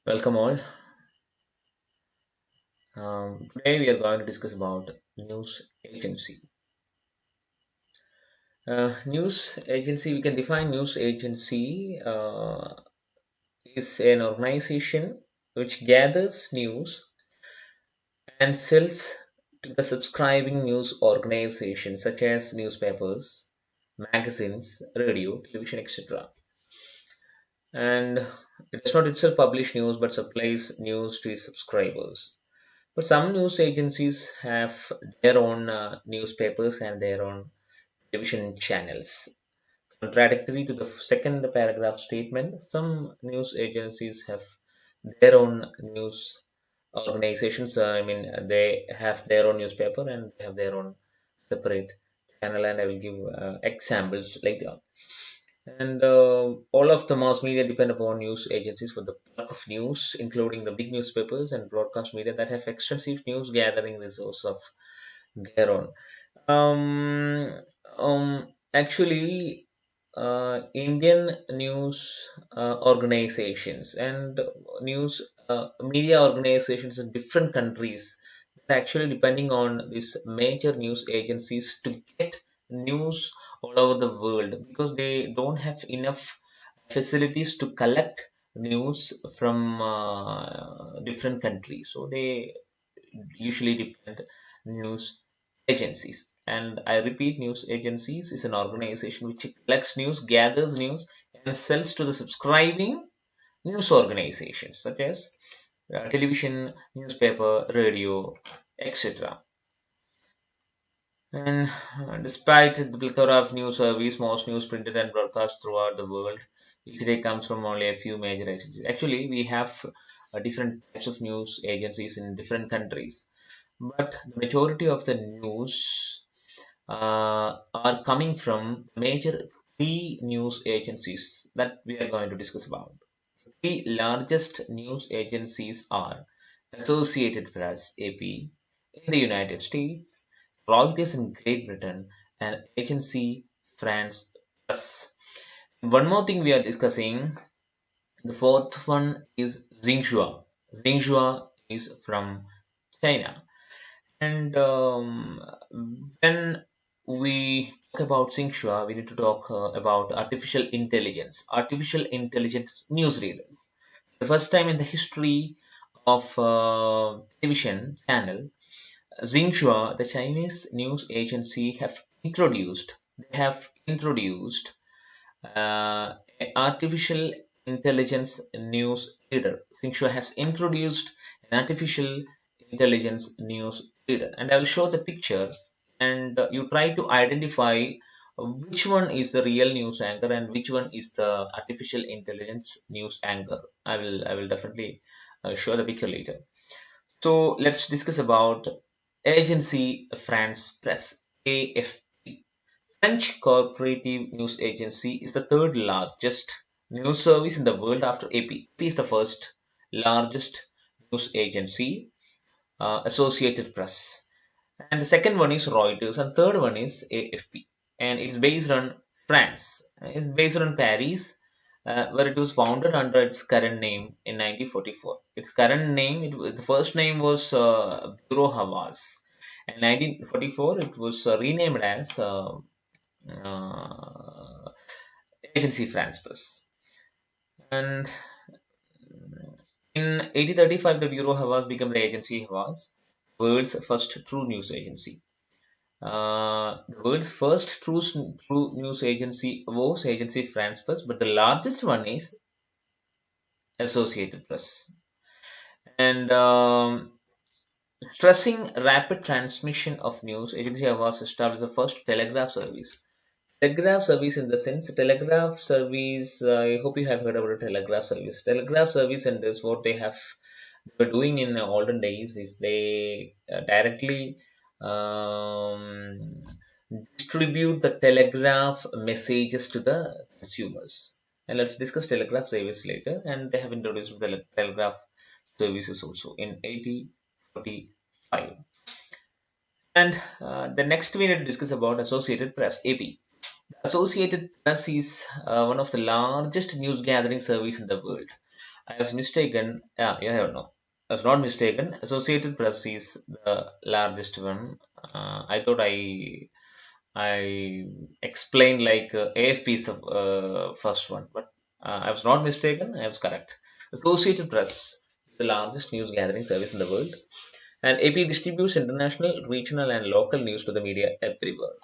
Welcome all. Today we are going to discuss about news agency. News agency, we can define news agency is an organization which gathers news and sells to the subscribing news organizations such as newspapers, magazines, radio, television, etc. And it does not itself publish news but supplies news to its subscribers. But some news agencies have their own newspapers and their own television channels. Contradictory to the second paragraph statement, some news agencies have their own news organizations. They have their own newspaper and they have their own separate channel, and I will give examples later. And all of the mass media depend upon news agencies for the bulk of news, including the big newspapers and broadcast media that have extensive news gathering resources of their own. Um, Actually, Indian news organizations and news media organizations in different countries are actually depending on these major news agencies to get news all over the world because they don't have enough facilities to collect news from different countries. So they usually depend news agencies. And I repeat, news agencies is an organization which collects news, gathers news, and sells to the subscribing news organizations such as television, newspaper, radio, etc. And despite the plethora of news service, most news printed and broadcast throughout the world, each day comes from only a few major agencies. Actually, we have different types of news agencies in different countries, but the majority of the news are coming from major three news agencies that we are going to discuss about. The largest news agencies are Associated Press (AP) in the United States, Reuters in Great Britain, and Agency France Press. One more thing we are discussing, the fourth one is Xinhua. Xinhua is from China. And when we talk about Xinhua, we need to talk about artificial intelligence newsreader. The first time in the history of television channel, Xinhua, the Chinese news agency, have introduced artificial intelligence news reader. Xinhua has introduced an artificial intelligence news reader, and I will show the picture, and you try to identify which one is the real news anchor and which one is the artificial intelligence news anchor. I will definitely show the picture later. So let's discuss about Agency France Presse (AFP). French cooperative news agency is the third largest news service in the world after AP. AP is the first largest news agency, Associated Press. And the second one is Reuters, and third one is AFP. And it's based on France. It's based on Paris, where it was founded under its current name in 1944. Its current name, the first name was Bureau Havas. In 1944, it was renamed as uh, Agency France Press. And in 1835, the Bureau Havas became the Agency Havas, world's first true news agency. The world's first true news agency was Agency France Press, but the largest one is Associated Press. And stressing rapid transmission of news, Agency Havas established the first telegraph service. Telegraph service, in the sense, telegraph service, I hope you have heard about a telegraph service. Telegraph service centers, what they were doing in the olden days is they directly um, distribute the telegraph messages to the consumers. And let's discuss telegraph service later. And they have introduced the telegraph services also in 1845. And the next we need to discuss about Associated Press (AP). Associated Press is one of the largest news gathering service in the world. I was mistaken. Yeah, you have no. I was not mistaken. Associated Press is the largest one. I thought I explained like AFP is the first one, but I was not mistaken. I was correct. Associated Press is the largest news gathering service in the world, and AP distributes international, regional, and local news to the media everywhere.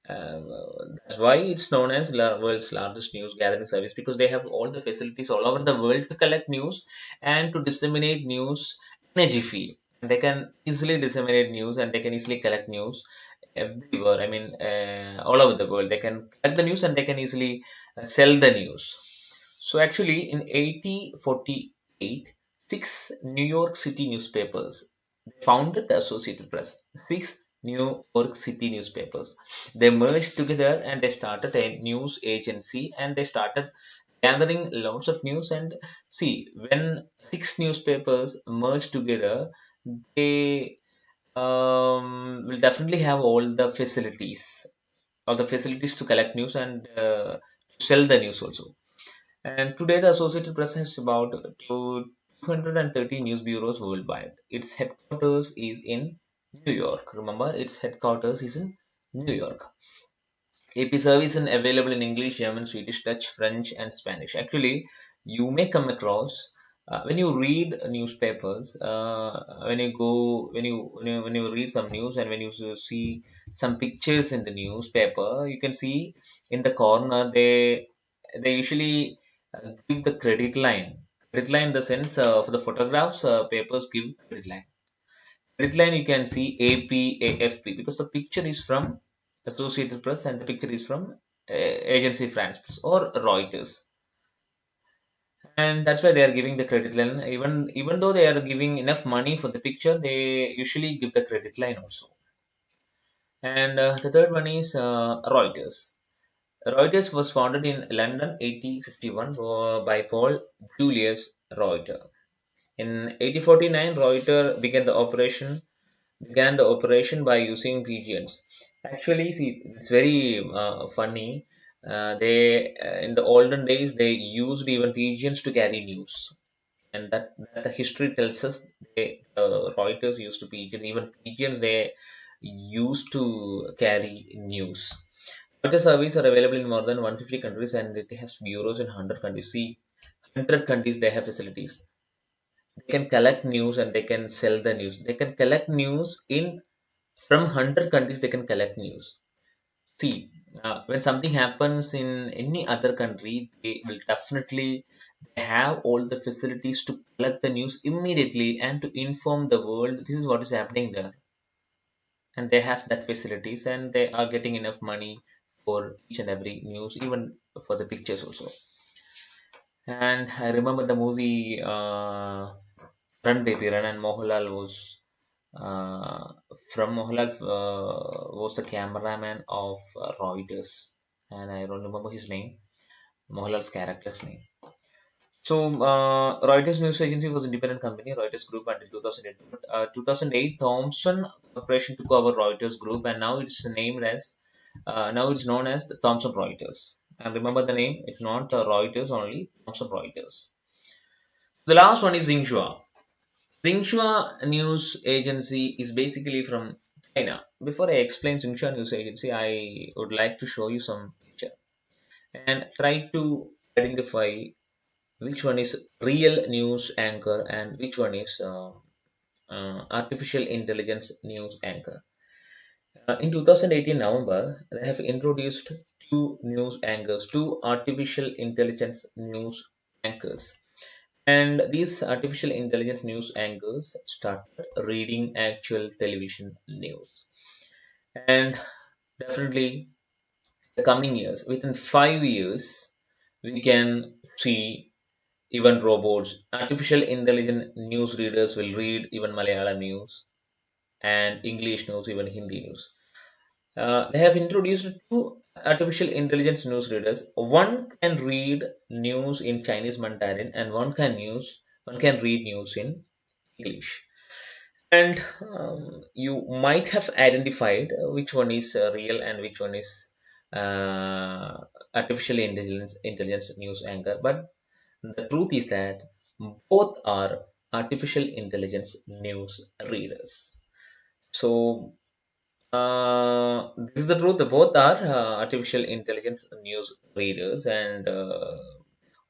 That's why it's known as world's largest news gathering service, because they have all the facilities all over the world to collect news and to disseminate news in a jiffy. They can easily disseminate news and they can easily collect news everywhere. I mean, all over the world. They can collect the news and they can easily sell the news. So actually, in 1848, six New York City newspapers founded the Associated Press. Six New York City newspapers. They merged together and they started a news agency and they started gathering lots of news. And see, when six newspapers merge together, they will definitely have all the facilities to collect news and to sell the news also. And today, the Associated Press has about 230 news bureaus worldwide. Its headquarters is in New York. Remember, its headquarters is in New York. AP service is available in English, German, Swedish, Dutch, French, and Spanish. Actually, you may come across when you read newspapers, when you read some news and when you see some pictures in the newspaper, you can see in the corner they usually give the credit line. Credit line in the sense for the photographs, papers give credit line. Credit line you can see AP, AFP because the picture is from Associated Press and the picture is from Agency France Press or Reuters, and that's why they are giving the credit line. Even though they are giving enough money for the picture, they usually give the credit line also. And the third one is Reuters. Reuters was founded in London 1851 by Paul Julius Reuter. In 1849, Reuter began the operation by using pigeons. Actually, see, it's very funny. They in the olden days they used even pigeons to carry news, and that the history tells us Reuters used to pigeon even pigeons they used to carry news. Reuters services are available in more than 150 countries and it has bureaus in 100 countries. See, 100 countries they have facilities. They can collect news and they can sell the news. They can collect news in from 100 countries. They can collect news. See, when something happens in any other country, they will definitely have all the facilities to collect the news immediately and to inform the world this is what is happening there. And they have that facilities and they are getting enough money for each and every news, even for the pictures also. And I remember the movie Run Baby Run, and uh, Mohanlal was the cameraman of Reuters, and I don't remember his name, Mohanlal's character's name. So, Reuters news agency was an independent company, Reuters Group, until 2008. 2008, Thomson Corporation took over Reuters Group, and now it's known as the Thomson Reuters. And remember the name; it's not Reuters only, Thomson Reuters. The last one is Xinhua. Xinhua News Agency is basically from China. Before I explain Xinhua News Agency, I would like to show you some picture and try to identify which one is real news anchor and which one is artificial intelligence news anchor. In 2018 November, they have introduced two artificial intelligence news anchors. And these artificial intelligence news anchors started reading actual television news. And definitely, the coming years, within 5 years, we can see even robots, artificial intelligent news readers will read even Malayalam news and English news, even Hindi news. They have introduced two artificial intelligence news readers. One can read news in Chinese Mandarin, and one can read news in English. And you might have identified which one is real and which one is artificial intelligence news anchor. But the truth is that both are artificial intelligence news readers. So this is the truth. Both are artificial intelligence news readers, and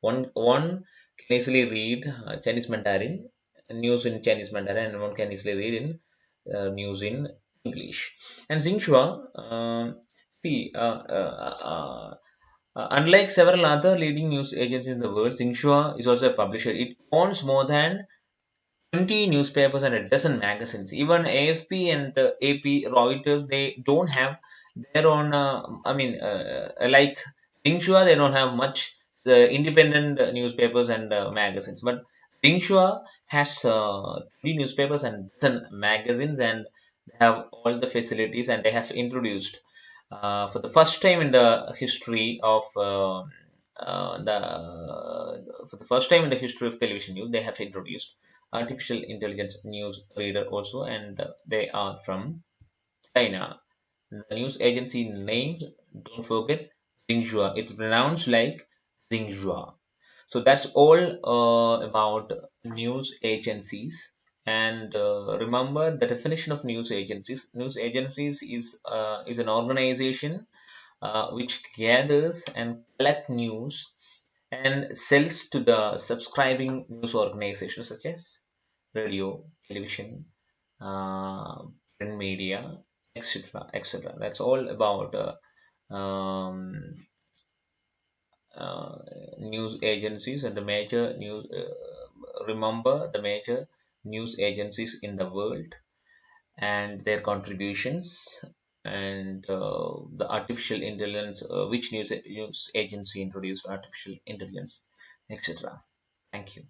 one can easily read Chinese Mandarin news in Chinese Mandarin, and one can easily read in news in English. And Xinhua, see, unlike several other leading news agencies in the world, Xinhua is also a publisher. It owns more than 20 newspapers and a dozen magazines. Even AFP and AP, Reuters, they don't have their own. Like Xinhua, they don't have much independent newspapers and magazines. But Xinhua has 20 newspapers and dozen magazines, and they have all the facilities, and they have introduced for the first time in the history of for the first time in the history of television news, they have introduced artificial intelligence news reader also, and they are from China. The news agency name, don't forget, Xinhua. It's pronounced like Xinhua. So that's all about news agencies. And remember the definition of news agencies. News agencies is an organization which gathers and collect news and sells to the subscribing news organizations such as radio, television, uh, print media, etc., etc. That's all about um, uh, news agencies and the major news. Remember the major news agencies in the world and their contributions, and the artificial intelligence, which news agency introduced artificial intelligence, etc. Thank you.